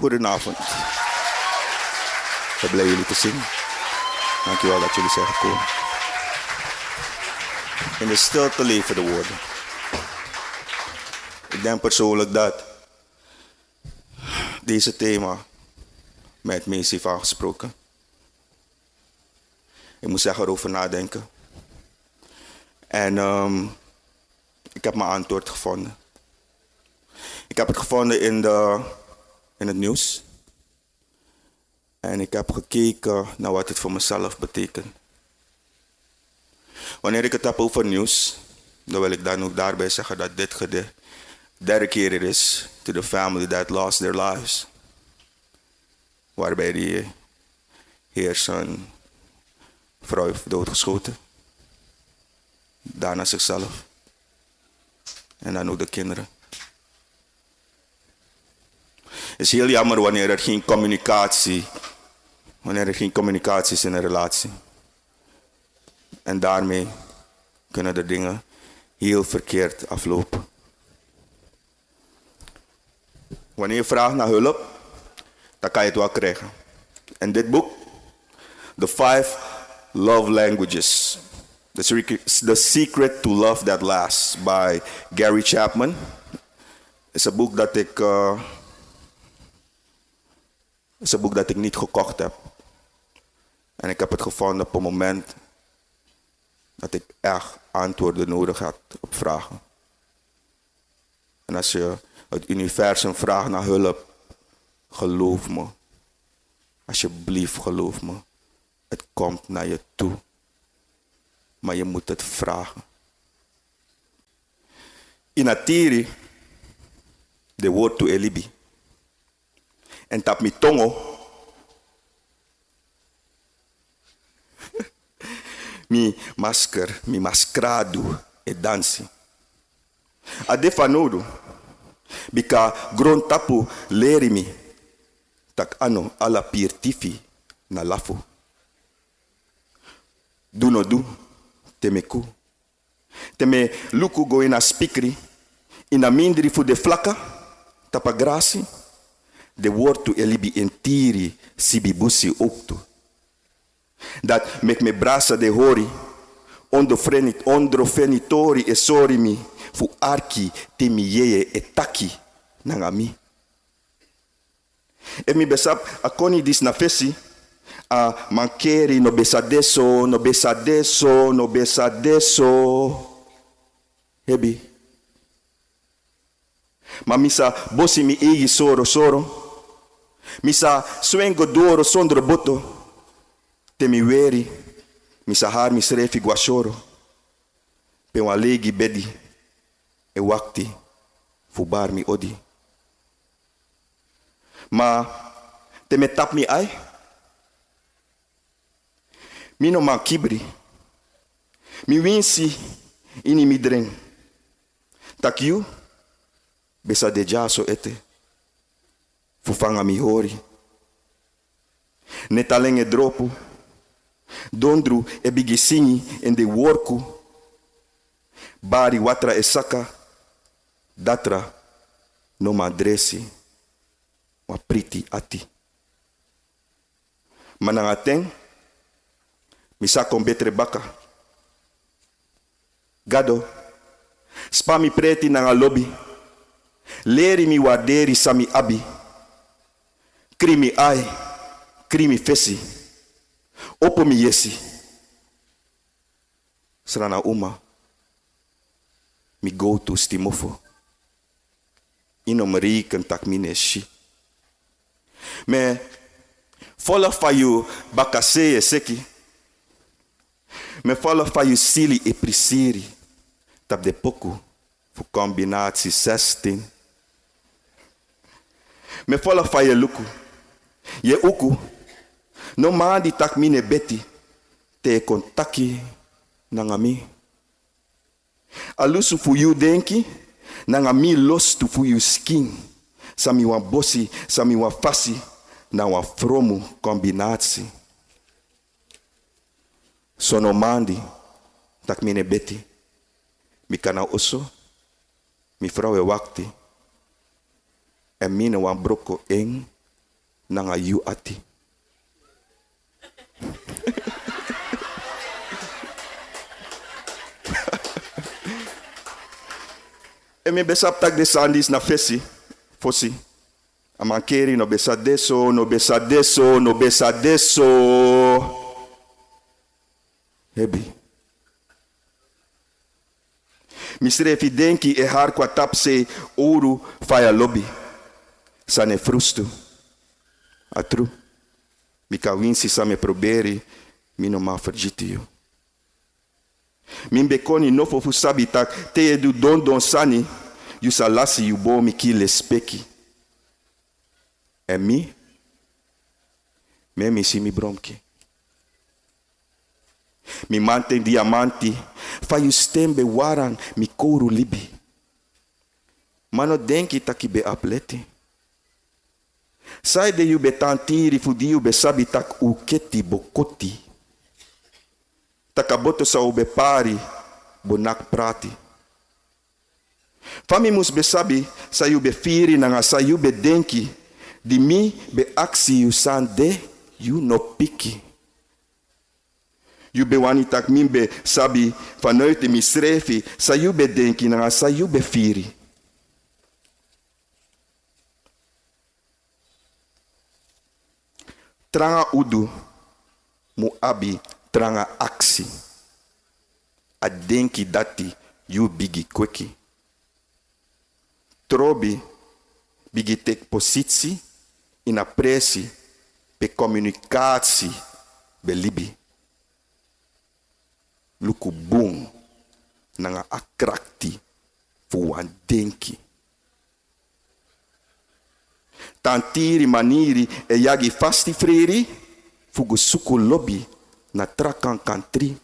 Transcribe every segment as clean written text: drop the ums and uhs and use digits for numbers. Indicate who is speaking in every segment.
Speaker 1: Goedenavond. Ik ben blij jullie te zien. Dankjewel dat jullie zijn gekomen. In de stilte leven de woorden. Ik denk persoonlijk dat deze thema mij het meest heeft aangesproken. Ik moet zeggen erover nadenken. En ik heb mijn antwoord gevonden. Ik heb het gevonden in het nieuws. En ik heb gekeken naar wat het voor mezelf betekent. Wanneer ik het heb over nieuws, dan wil ik dan ook daarbij zeggen dat dit gedicht dedicated is to the family that lost their lives. Waarbij die heer zijn vrouw heeft doodgeschoten. Daarna zichzelf. En dan ook de kinderen. Het is heel jammer wanneer er geen communicatie is in een relatie. En daarmee kunnen de dingen heel verkeerd aflopen. Wanneer je vraagt naar hulp, dan kan je het wel krijgen. En dit boek, The 5 Love Languages, The Secret to Love That Lasts, by Gary Chapman, is een boek dat ik niet gekocht heb. En ik heb het gevonden op een moment dat ik echt antwoorden nodig had op vragen. En als je het universum vraagt naar hulp, geloof me. Alsjeblieft, geloof me. Het komt naar je toe. Maar je moet het vragen. In Atiri, de woord to elibi. En tap mi tongo. Mi masker, mi maskradu e dansi. Adefa nodu. Bika gron tapu leri mi. Tak ano ala pirtifi na lafu. Du no du. Temeku. Teme luku go ina spikri. Ina mindri fu de flaka. Tapa grasi. De woord to elibi entiri sibibusi oktu. Dat mek me brasa de hori. Ondro fenitori e sorimi. Fu arki temi yeye e taki nanga mi. E mi besap akoni dis na fesi. A mankeri no besadeso, no besadeso, no besadeso. Hebi. Ma misa bosi mi egi soro soro. Misa swengo doro sondro boto. Temi weri. Misa har mi srefi guashoro. Pe wa legi bedi. E wakti. Fubar mi odi. Ma teme tap mi ai. Mi no man kibri. Mi winsi ini mi dreng. Tak you. Besa de jaso ete. Fufanga mi hori. Netalenge dropu. Dondru e bigisini en de worku. Bari watra e saka. Datra no madresi. Wa priti ati. Manangateng. Misa kon betre baka. Gado. Spami preti nanga lobby. Leri mi waarderi sami abi. Krimi ai. Krimi fesi. Opo mi yesi. Srana uma. Mi go to stimofo. Ino mari kan tak mine shi. Me follow fa you bakase e seki. Me follow fa you sili e prisiri. Tap de poku. Fu combinatie 16. Me follow fa je luku. Je uku. No man di tak mine beti. Te kontaki nanga mi. Alusu fu you denki. Nanga mi los tu fu you skin. Sami wan bosi, sami wan fasi. Na wan fromu combinatie. Sono mandi. Tak mine beti. Mi kana oso. Mi vrouw wakti. En mine wan broko eng nanga you ati. E me besap tak de sandis na fesi, fosi. Amankeri no besa deso, no besa deso, no besa deso. Hebi. Misrefi denki e har kwa tapse ouro faya lobby. Sane frusto. Atru. Mika winsi sa me proberi, mino ma vergiti yo. Min bekoni no fofu sabitak te edu don sani, yu salasi yu bo mi ki lespeki. En mi, me si mi bromki. Mi manten diamanti, fa yu stembe warang mi kouru libi. Mano denki taki be apleti. Sai de yu be tantiri fudi yu be sabitak uketi bokoti. Takaboto sa ube pari, bonak prati. Fami mus be sabi, sa yu be firi nanga sa yu be denki, di mi be aksi yu san de, yu no piki. Yu be wanitak min be sabi, vanuit de misrefi, sa yu be denki nanga sa yu be firi. Tranga udu, mu abi, tranga aksi. A denki dati yu bigi kweki. Trobi bigi tek positie in a presi pe communicatie be libi. Luku boom nanga akrakti fu wan denki. Tantiri maniri e yagi fasti freri fugu suku lobby na trakan kantri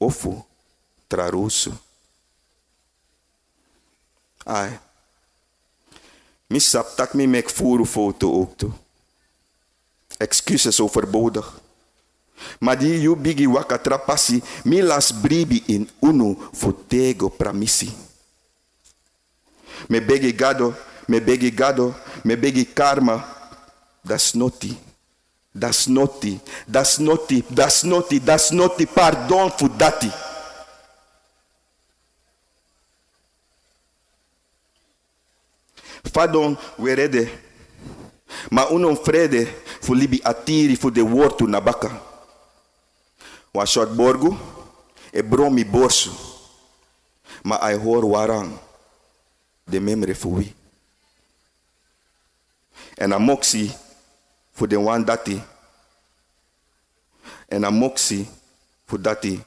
Speaker 1: ofu trarusu. Ai. Mi saptak mi mek furu foto ook toe. Excuses overbodig. Maar die yu bigi waka trapasi mi las bribi in unu fotego pramisi. Me begi gado, me begi gado, me begi karma. Das noti. Das noti, das noti, das noti, das noti, pardon fu dati. Fadon werede, ma unon frede fu libi atiri fu de wortu nabaka. Wa short borgu e bromi borsu, ma ai hor warang de memre fu wi. En a moksi fu de wan dati, en a moksi fu dati,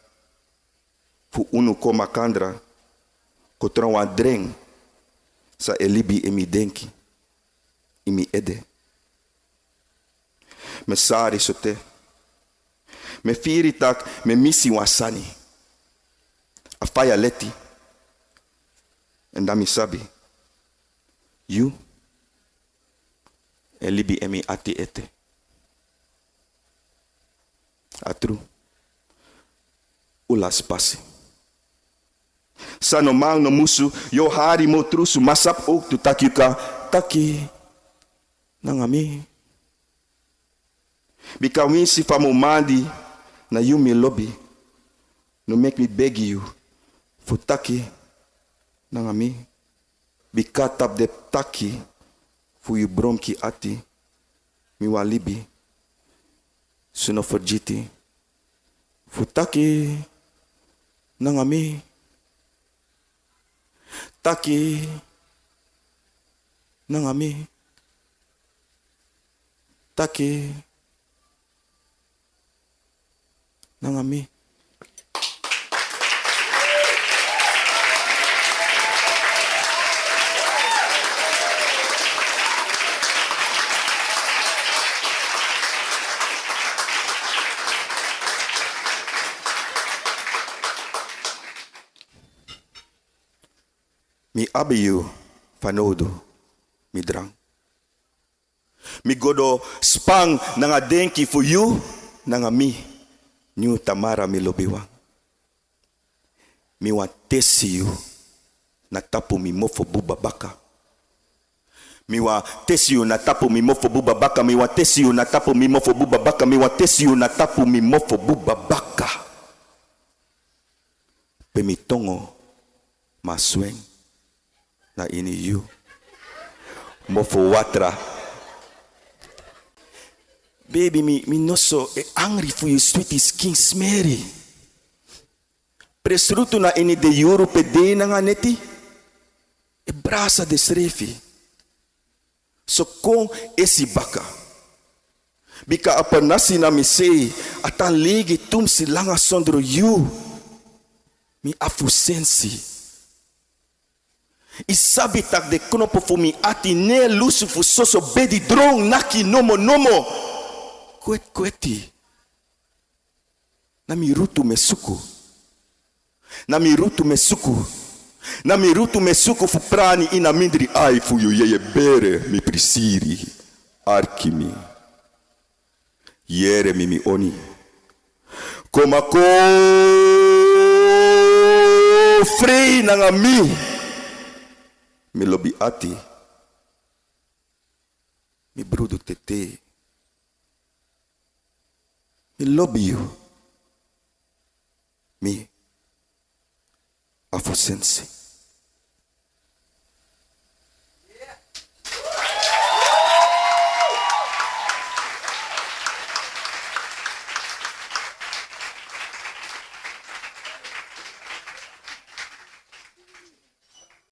Speaker 1: fu unu koma kandra, kotron wan dreng, sa elibi emi denki, imi ede. Me sari sote, me firi tak, me misi wan sani, a faya leti, en da mi sabi, you, elibi emi ati ete. Atru. Ulas pasi. Sano mang no musu, yo hari mo trusu, masap ook tu takyuka, taki, nangami. Bika winsi fa mo mandi, na you me lobby, no make me beg you, for taki, nangami. Bika tap de taki, fu you bromki ati, mi walibi, suno forjiti, fu taki, nangami. Taki, nangami. Taki, nangami. Mi abiyu fanodo mi drang. Mi godo spang nanga denki for you nanga mi new tamara mi lobiwang. Mi wan tesi you na tapu mi mofo buba baka. Mi wa tesi you na tapu mi mofo buba baka. Mi wa tesi you na tapu mi mofo buba baka. Mi wa tesi you na tapu mi mofo buba baka. Pe mi tongo ma swing na ini you. Mofo watra. Baby, me no so angry for you sweetie skin smery. Presrutu na ini de euro pe de na neti. E brasa de streeft. So kon esi baka. Bika apa nasi na mi sei. Atan legi tum si langa sondro you. Mi afu sensi. Isabi tak de knopo fu mi ati ne lusu fu soso bedi drong naki nomo nomo. Kweti. Na mi rutu me suku. Na mi rutu me suku. Na mi rutu me suku fu prani ina mindri ai fu yu yeye bere mi prisiri. Arkimi. Yere mi oni. Komako free nanga mi. Mi lobi ati. Mi brudu tete. Mi lobby you. Mi afu sensi.